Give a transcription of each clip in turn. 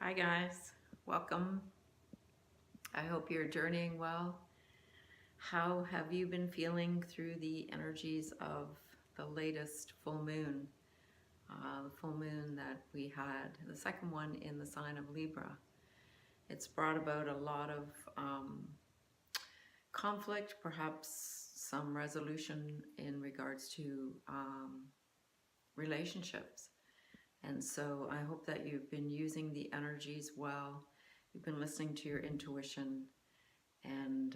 Hi guys, welcome. I hope you're journeying well. How have you been feeling through the energies of the latest full moon? The full moon that we had, the second one in the sign of Libra. It's brought about a lot of conflict, perhaps some resolution in regards to relationships. And so I hope that you've been using the energies well. You've been listening to your intuition and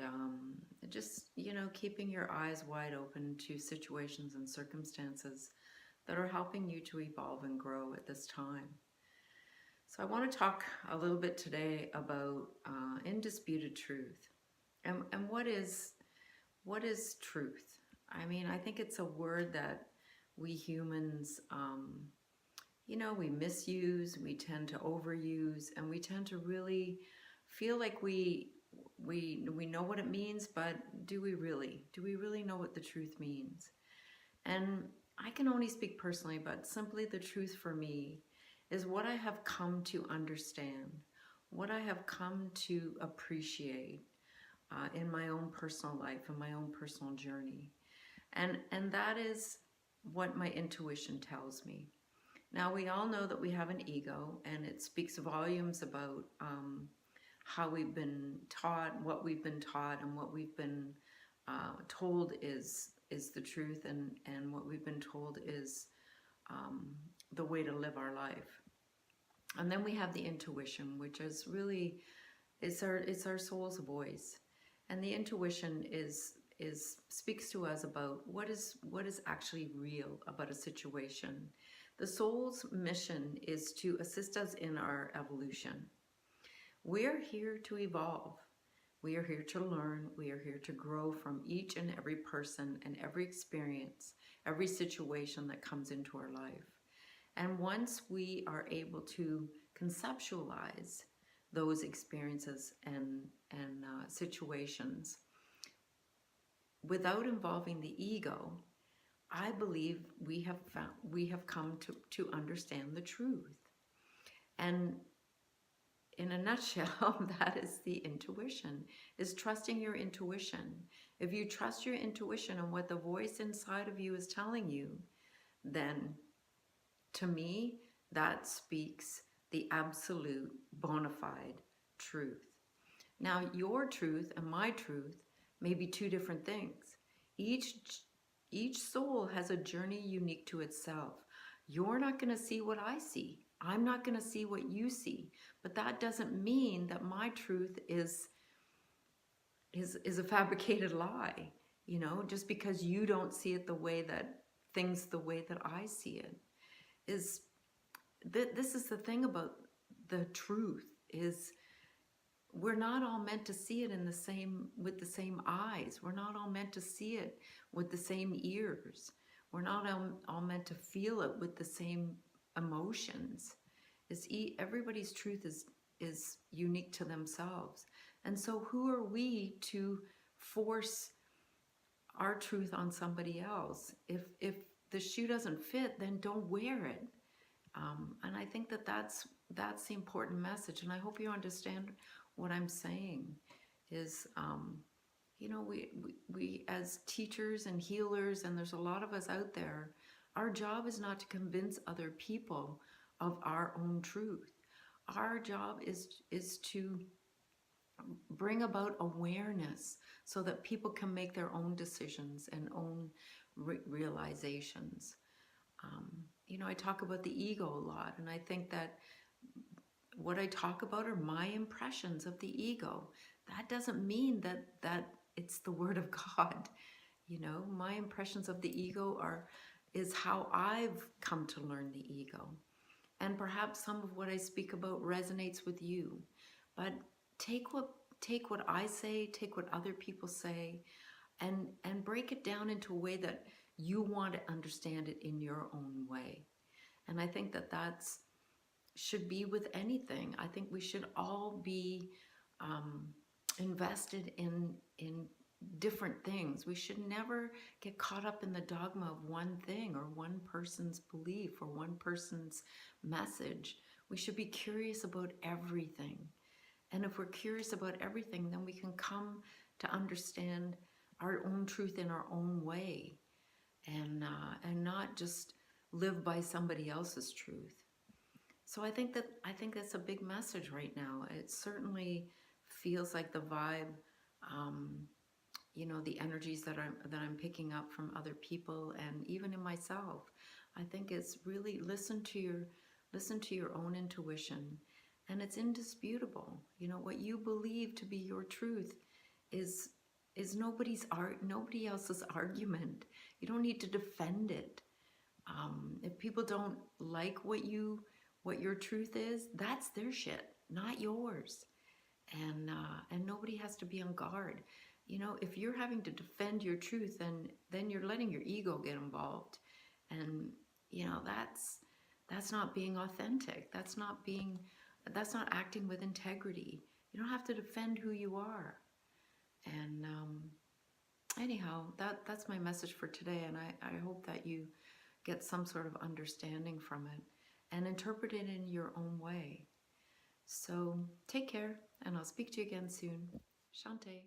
just, keeping your eyes wide open to situations and circumstances that are helping you to evolve and grow at this time. So I want to talk a little bit today about indisputed truth. And what is truth? I mean, I think it's a word that we humans, we misuse, we tend to overuse, and we tend to really feel like we know what it means, but do we really? Do we really know what the truth means? And I can only speak personally, but simply the truth for me is what I have come to understand, what I have come to appreciate in my own personal life and my own personal journey. And that is what my intuition tells me. Now, we all know that we have an ego, and it speaks volumes about how we've been taught, what we've been taught, and what we've been told is the truth, and what we've been told is the way to live our life. And then we have the intuition, which is really it's our soul's voice, and the intuition is speaks to us about what is actually real about a situation. The soul's mission is to assist us in our evolution. We're here to evolve. We are here to learn. We are here to grow from each and every person and every experience, every situation that comes into our life. And once we are able to conceptualize those experiences and situations without involving the ego, I believe we have come to understand the truth. And in a nutshell, that is the intuition, is trusting your intuition. If you trust your intuition and what the voice inside of you is telling you, then to me, that speaks the absolute bona fide truth. Now, your truth and my truth may be two different things. Each soul has a journey unique to itself. You're not going to see what I see. I'm not going to see what you see. But that doesn't mean that my truth is a fabricated lie. Just because you don't see it the way that I see it. This is the thing about the truth, is we're not all meant to see it with the same eyes. We're not all meant to see it with the same ears. We're not all meant to feel it with the same emotions. Everybody's truth is unique to themselves. And so who are we to force our truth on somebody else? If the shoe doesn't fit, then don't wear it. And I think that's the important message. And I hope you understand what I'm saying is, we as teachers and healers, and there's a lot of us out there, our job is not to convince other people of our own truth. Our job is to bring about awareness so that people can make their own decisions and own realizations. I talk about the ego a lot, and I think that what I talk about are my impressions of the ego. That doesn't mean that it's the word of God. My impressions of the ego is how I've come to learn the ego. And perhaps some of what I speak about resonates with you. But take what I say, take what other people say, and break it down into a way that you want to understand it in your own way. And I think that should be with anything. I think we should all be invested in different things. We should never get caught up in the dogma of one thing or one person's belief or one person's message. We should be curious about everything. And if we're curious about everything, then we can come to understand our own truth in our own way, and not just live by somebody else's truth. So I think that's a big message right now. It certainly feels like the vibe, um, the energies that I'm picking up from other people and even in myself. I think it's really listen to your own intuition, and it's indisputable. What you believe to be your truth is nobody else's argument. You don't need to defend it. If people don't like what your truth is, that's their shit, not yours. And nobody has to be on guard. If you're having to defend your truth, then you're letting your ego get involved, and that's not being authentic. That's not acting with integrity. You don't have to defend who you are. And anyhow, that's my message for today, and I hope that you get some sort of understanding from it and interpret it in your own way. So take care, and I'll speak to you again soon. Shanti.